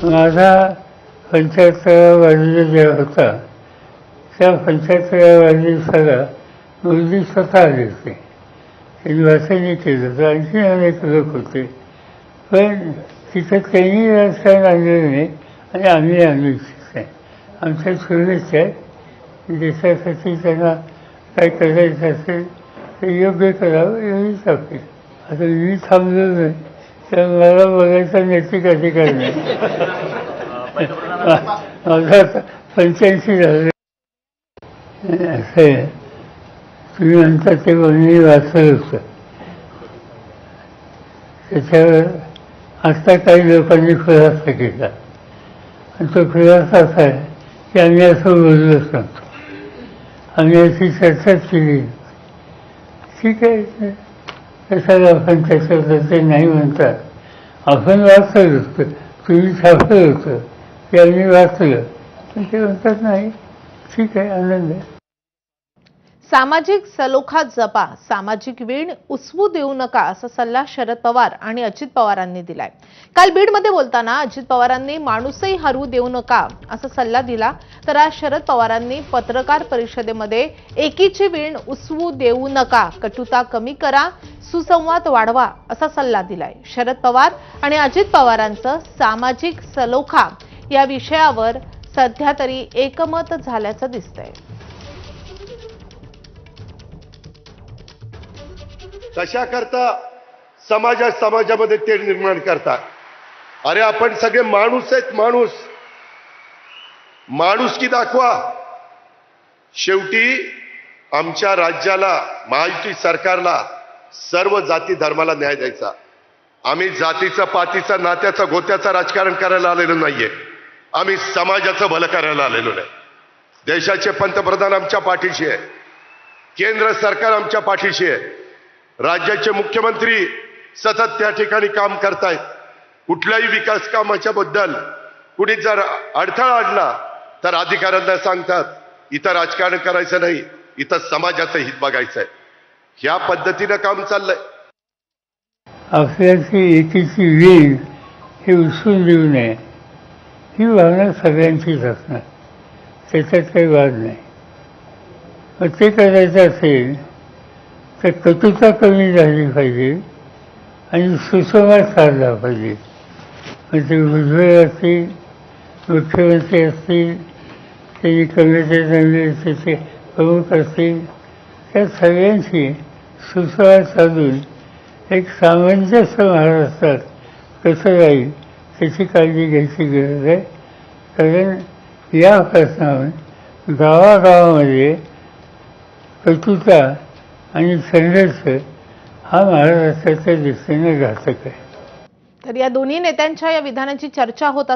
माझा पंचायतरावाजी जे होता त्या पंचायतरावाजी सगळा मुलगी स्वतः आली होती. त्यांनी वाचनही केलं होतं. आणखी अनेक लोक होते. पण तिथं त्यांनी राजकारण आणलेलं नाही आणि आम्ही आणू इच्छित नाही. आमच्या शुभेच्छा आहेत. देशासाठी त्यांना काय करायचं असेल तर योग्य करावं एवढीच अपेल. आता मी थांबलो नाही तर मला बघायचा नैतिक अधिकार नाही. माझा 85 झाले. असं आहे. तुम्ही म्हणता ते मी वाचलं होतं. त्याच्यावर आता काही लोकांनी खुलासा केला आणि तो खुलासा असा आहे की आम्ही असं बोललोच नव्हतो. आम्ही अशी चर्चाच केली. ठीक आहे, कशाला आपण त्याच्याबद्दल नाही म्हणतात. आपण वाचलं होतं, तुम्ही छापलं होतं ते आम्ही वाचलं, पण ते म्हणतात नाही. ठीक आहे, आनंद आहे. सामाजिक सलोखा जपा, सामाजिक वीण उसवू देऊ नका असा सल्ला शरद पवार आणि अजित पवारांनी दिलाय. काल बीडमध्ये बोलताना अजित पवारांनी माणूसही हरवू देऊ नका असा सल्ला दिला, तर आज शरद पवारांनी पत्रकार परिषदेमध्ये एकीची वीण उसवू देऊ नका, कटुता कमी करा, सुसंवाद वाढवा असा सल्ला दिलाय. शरद पवार आणि अजित पवारांचं सामाजिक सलोखा या विषयावर सध्या तरी एकमत झाल्याचं दिसतंय. कशा करता समाजामध्ये ते निर्माण करतात. अरे आपण सगळे माणूस आहेत. माणुसकी दाखवा. शेवटी आमच्या राज्याला, महायुती सरकारला सर्व जाती धर्माला न्याय द्यायचा. आम्ही जातीचं पातीचं नात्याचं गोत्याचं राजकारण करायला आलेलो नाहीये. आम्ही समाजाचं भलं करायला आलेलो नाही. देशाचे पंतप्रधान आमच्या पाठीशी आहे. केंद्र सरकार आमच्या पाठीशी आहे. राज्याचे मुख्यमंत्री सतत त्या ठिकाणी काम करतायत. कुठल्याही विकास कामाच्या बद्दल कुणी जर अडथळा आणला तर अधिकाऱ्यांना सांगतात इथं राजकारण करायचं नाही, इथं समाजाचं हित बघायचं आहे. ह्या पद्धतीनं काम चाललंय. आपल्याची एकीची वीण हे उचलून देऊ नये ही भावना सगळ्यांचीच असणार, त्याच्यात काही वाद नाही. मग ते करायचं असेल तर कटुता कमी झाली पाहिजे आणि सुसंवाद साधला पाहिजे. म्हणजे भुजबळ असतील, मुख्यमंत्री असतील, त्यांनी कमिटीचे प्रमुख असतील, त्या सगळ्यांशी सुसंवाद साधून एक सामंजस्य महाराष्ट्रात कसं राहील त्याची काळजी घ्यायची गरज आहे. कारण या प्रश्नावर गावागावामध्ये कटुता आणि संघर्ष हा महाराष्ट्राच्या दृष्टीने घातक आहे. तर या दोन्ही नेत्यांच्या या विधानाची चर्चा होत